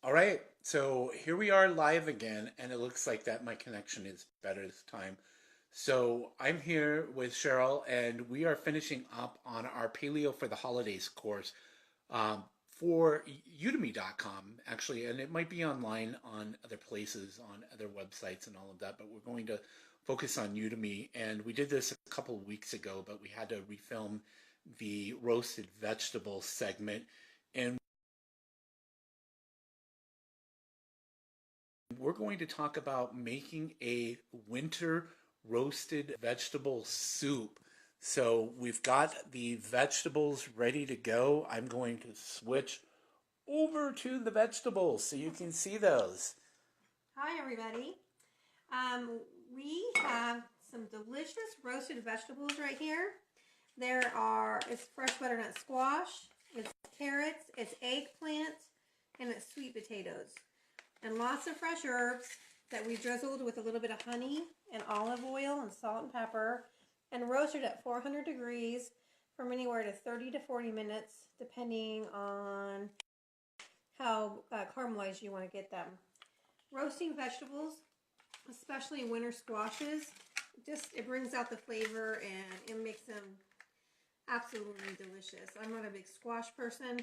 All right, so here we are live again, and it looks like that my connection is better this time. So I'm here with Cheryl, and we are finishing up on our Paleo for the Holidays course um, for Udemy.com, actually, and it might be online on other places, on other websites, and all of that, but we're going to focus on Udemy. And we did this a couple of weeks ago, but we had to refilm the roasted vegetable segment. And we're going to talk about making a winter roasted vegetable soup. So we've got the vegetables ready to go. I'm going to switch over to the vegetables so you can see those. Hi, everybody. We have some delicious roasted vegetables right here. It's fresh butternut squash, it's carrots, it's eggplant, and it's sweet potatoes. And lots of fresh herbs that we drizzled with a little bit of honey and olive oil and salt and pepper and roasted at 400 degrees from anywhere to 30 to 40 minutes, depending on how caramelized you want to get them. Roasting vegetables, especially winter squashes, it brings out the flavor and it makes them absolutely delicious. I'm not a big squash person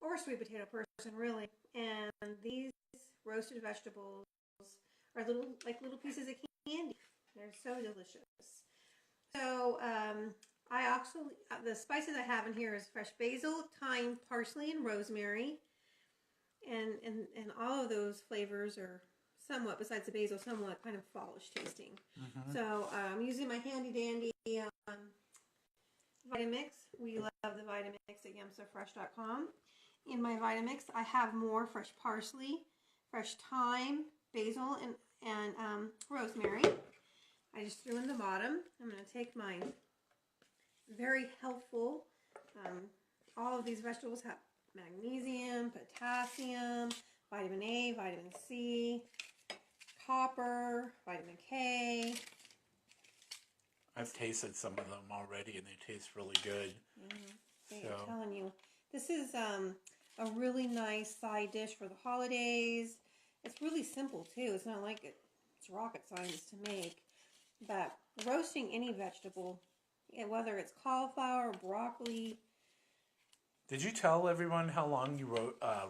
or sweet potato person, really, and these roasted vegetables are little pieces of candy. They're so delicious. So the spices I have in here is fresh basil, thyme, parsley, and rosemary. And all of those flavors are somewhat, besides the basil, somewhat kind of fallish tasting. Mm-hmm. So I'm using my handy dandy Vitamix. We love the Vitamix at yumsofresh.com. In my Vitamix, I have more fresh parsley, fresh thyme, basil, and rosemary. I just threw in the bottom. I'm going to take my very helpful, all of these vegetables have magnesium, potassium, vitamin A, vitamin C, copper, vitamin K. I've tasted some of them already and they taste really good. I'm telling you. This is a really nice side dish for the holidays. It's really simple too. It's not like it's rocket science to make. But roasting any vegetable, whether it's cauliflower, broccoli. Did you tell everyone how long you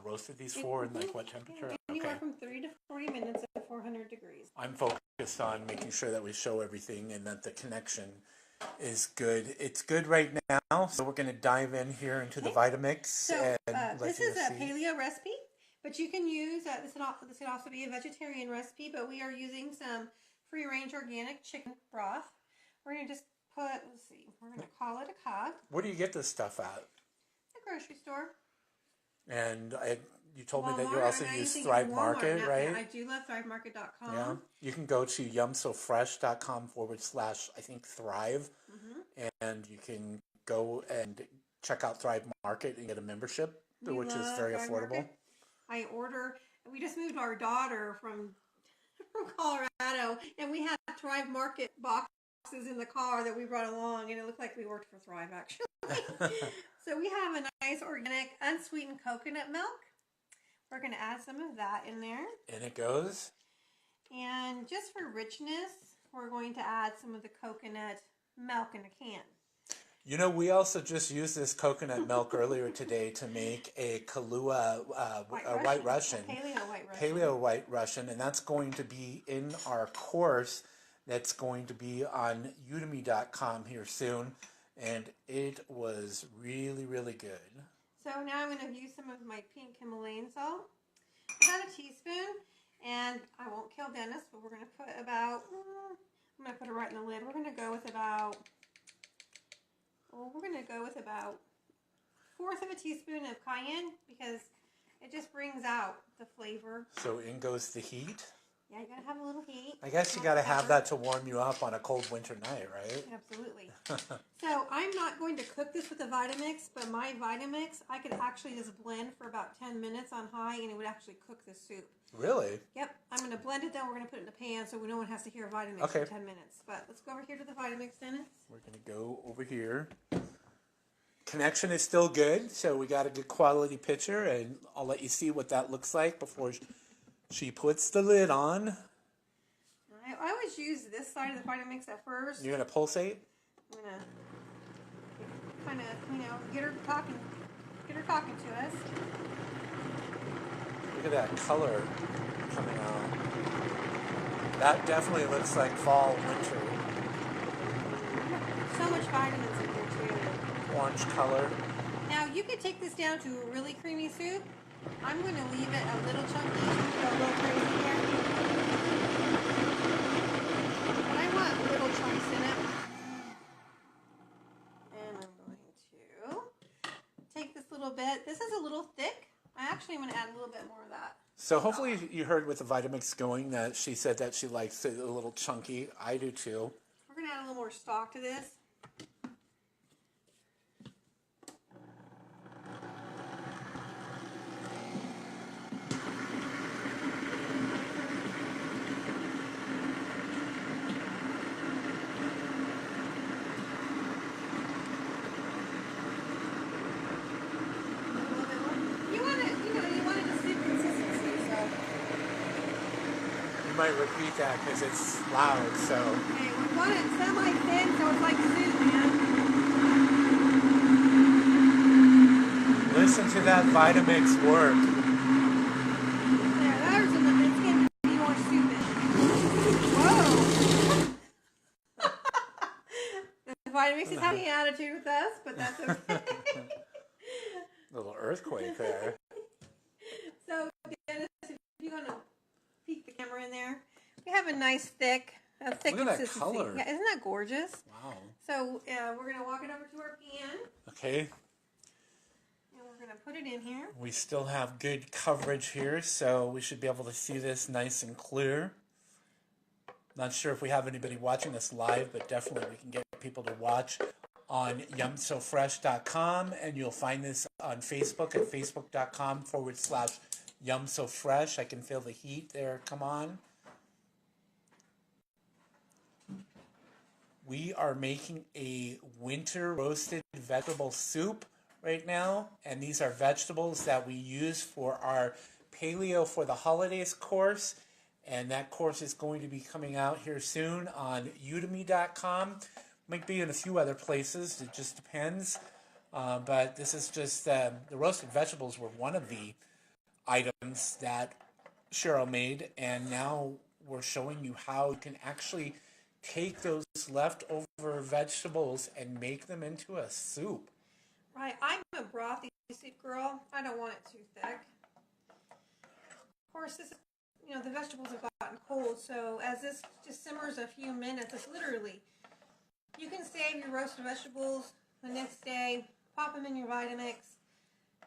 roasted these for and like what temperature? Anywhere from 30 to 40 minutes at 400 degrees. I'm focused on making sure that we show everything and that the connection is good. It's good right now, so we're going to dive in here into the Vitamix. So this is a paleo recipe, but you can use, this could also be a vegetarian recipe, but we are using some free-range organic chicken broth. We're going to just we're going to call it a cup. Where do you get this stuff at? The grocery store. And you told Walmart, me that you also use Thrive Market, right? Yeah, I do love thrivemarket.com. Yeah. You can go to yumsofresh.com/, I think, Thrive. Mm-hmm. And you can go and check out Thrive Market and get a membership, which is very affordable. We just moved our daughter from Colorado, and we had Thrive Market boxes in the car that we brought along, and it looked like we worked for Thrive, actually. So we have a nice organic unsweetened coconut milk. We're going to add some of that in there. And it goes. And just for richness, we're going to add some of the coconut milk in a can. You know, we also just used this coconut milk earlier today to make a Kahlua White Russian. Paleo White Russian. And that's going to be in our course that's going to be on Udemy.com here soon. And it was really, really good. So now I'm going to use some of my pink Himalayan salt. About a teaspoon. And I won't kill Dennis, but we're going to put about, I'm going to put it right in the lid. We're going to go with about, fourth of a teaspoon of cayenne because it just brings out the flavor. So in goes the heat? Yeah, you got to have a little heat. I guess you got to have that to warm you up on a cold winter night, right? Absolutely. So I'm not going to cook this with a Vitamix, but my Vitamix, I could actually just blend for about 10 minutes on high and it would actually cook the soup. Really? Yep. I'm going to blend it, then we're going to put it in a pan so no one has to hear a Vitamix for 10 minutes. But let's go over here to the Vitamix, Dennis. We're going to go over here. connection is still good, so we got a good quality picture, and I'll let you see what that looks like before she puts the lid on. I always use this side of the Vitamix at first. You're gonna pulsate? I'm gonna kind of, get her talking to us. Look at that color coming out. That definitely looks like fall, winter. So much vitamins in here too. Orange color. Now you could take this down to a really creamy soup. I'm going to leave it a little chunky, go a little crazy here. But I want little chunks in it. And I'm going to take this little bit. This is a little thick. I actually want to add a little bit more of that. So hopefully you heard with the Vitamix going that she said that she likes it a little chunky. I do too. We're going to add a little more stock to this. Might repeat that because it's loud, so. Okay, we want it semi-thin so it's like soup, man. Listen to that Vitamix work. There, there's a little bit. It's getting to be more soupy. Whoa! The Vitamix is having an attitude with us, but that's okay. Little earthquake there. So, Dennis, if you're going to peek the camera in there. We have a nice thick Look at that consistency. color. Yeah, isn't that gorgeous? Wow. So we're going to walk it over to our pan. Okay. And we're going to put it in here. We still have good coverage here, so we should be able to see this nice and clear. Not sure if we have anybody watching us live, but definitely we can get people to watch on yumsofresh.com, and you'll find this on Facebook at facebook.com/yumsofresh. I can feel the heat there. Come on. We are making a winter roasted vegetable soup right now, and these are vegetables that we use for our Paleo for the Holidays course, and that course is going to be coming out here soon on Udemy.com. Might be in a few other places, it just depends. But this is just, the roasted vegetables were one of the items that Cheryl made, and now we're showing you how you can actually take those leftover vegetables and make them into a soup. Right, I'm a brothy soup girl. I don't want it too thick. Of course, this, the vegetables have gotten cold, so as this just simmers a few minutes, it's literally, you can save your roasted vegetables the next day, pop them in your Vitamix,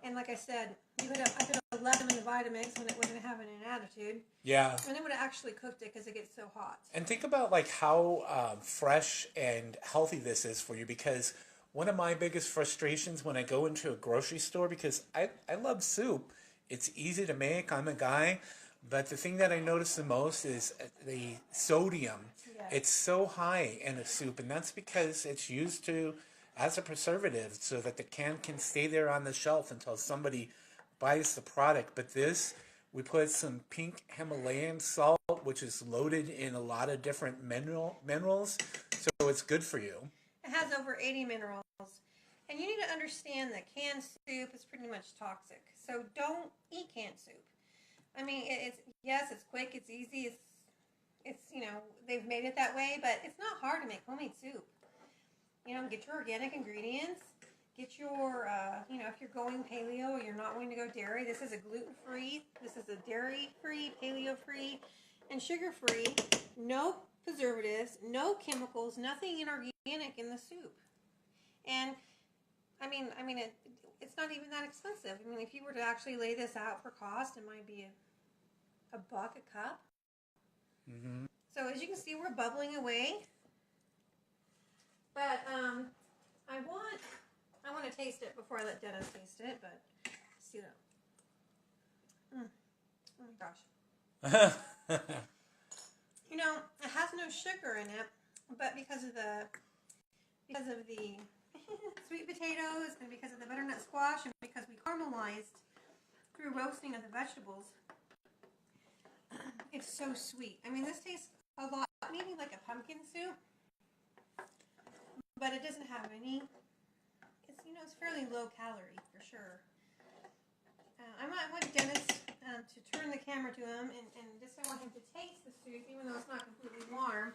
and like I said, I could have left them in the Vitamix when it wasn't having an attitude. Yeah. And it would have actually cooked it because it gets so hot. And think about like how fresh and healthy this is for you, because one of my biggest frustrations when I go into a grocery store, because I love soup, it's easy to make, I'm a guy, but the thing that I notice the most is the sodium. Yes. It's so high in a soup, and that's because it's used as a preservative so that the can stay there on the shelf until somebody buys the product. But this, we put some pink Himalayan salt, which is loaded in a lot of different minerals, so it's good for you. It has over 80 minerals. And you need to understand that canned soup is pretty much toxic. So don't eat canned soup. I mean, it's quick, it's easy, it's they've made it that way, but it's not hard to make homemade soup. Get your organic ingredients. Get your, if you're going paleo or you're not wanting to go dairy, this is a gluten-free, this is a dairy-free, paleo-free, and sugar-free. No preservatives, no chemicals, nothing inorganic in the soup. And, it's not even that expensive. I mean, if you were to actually lay this out for cost, it might be $1 a cup. Mm-hmm. So as you can see, we're bubbling away. But I want to taste it before I let Dennis taste it, but see that. Oh my gosh. It has no sugar in it, but because of the sweet potatoes, and because of the butternut squash, and because we caramelized through roasting of the vegetables, it's so sweet. I mean, this tastes a lot, maybe like a pumpkin soup, but it doesn't have any. It's, you know, it's fairly low calorie for sure. I might want Dennis to turn the camera to him, and just I want him to taste the soup, even though it's not completely warm.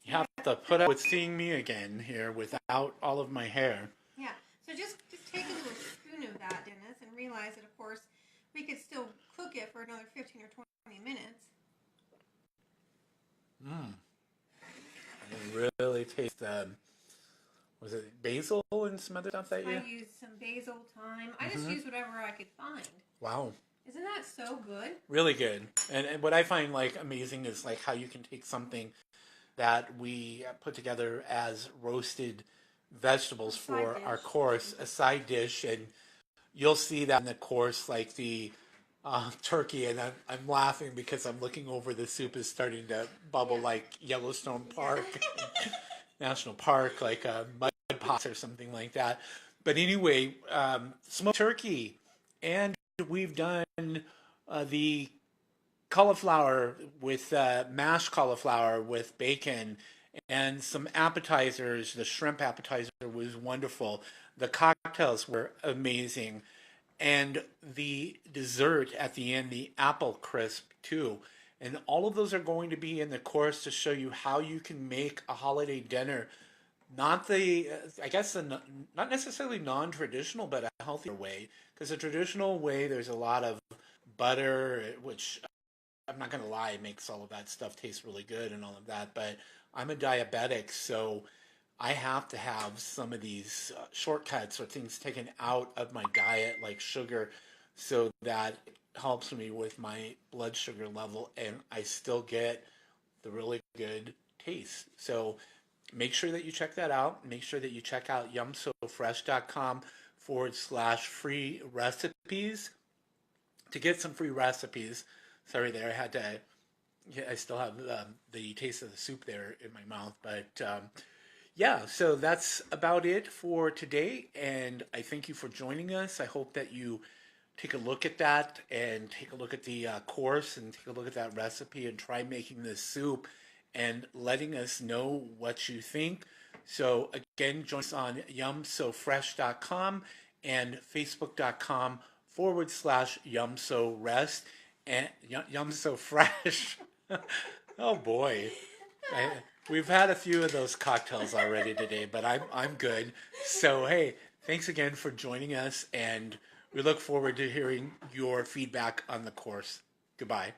You have to put up with seeing me again here without all of my hair. Yeah, so just take a little spoon of that, Dennis, and realize that, of course, we could still cook it for another 15 or 20 minutes. I really taste was it basil and some other stuff that you? I used some basil, thyme. I just used whatever I could find. Wow. Isn't that so good? Really good. And what I find like amazing is like how you can take something that we put together as roasted vegetables for our course, a side dish, and you'll see that in the course, like the turkey, and I'm laughing because I'm looking over the soup is starting to bubble like Yellowstone Park, National Park, like mud pots or something like that. But anyway, smoked turkey, and we've done the cauliflower with mashed cauliflower with bacon and some appetizers. The shrimp appetizer was wonderful. The cocktails were amazing. And the dessert at the end, the apple crisp too. And all of those are going to be in the course to show you how you can make a holiday dinner, not the, I guess, not necessarily non-traditional, but a healthier way. Because the traditional way, there's a lot of butter, which I'm not going to lie, it makes all of that stuff taste really good and all of that. But I'm a diabetic, so I have to have some of these shortcuts or things taken out of my diet, like sugar, so that it helps me with my blood sugar level and I still get the really good taste. So make sure that you check that out. Make sure that you check out yumsofresh.com/free recipes to get some free recipes. Sorry there, I had to, yeah, I still have the taste of the soup there in my mouth, but yeah, so that's about it for today, and I thank you for joining us. I hope that you take a look at that and take a look at the course and take a look at that recipe and try making this soup and letting us know what you think. So again, join us on yumsofresh.com and facebook.com/yumsorest and yumsofresh. Oh boy. We've had a few of those cocktails already today, but I'm good. So hey, thanks again for joining us, and we look forward to hearing your feedback on the course. Goodbye.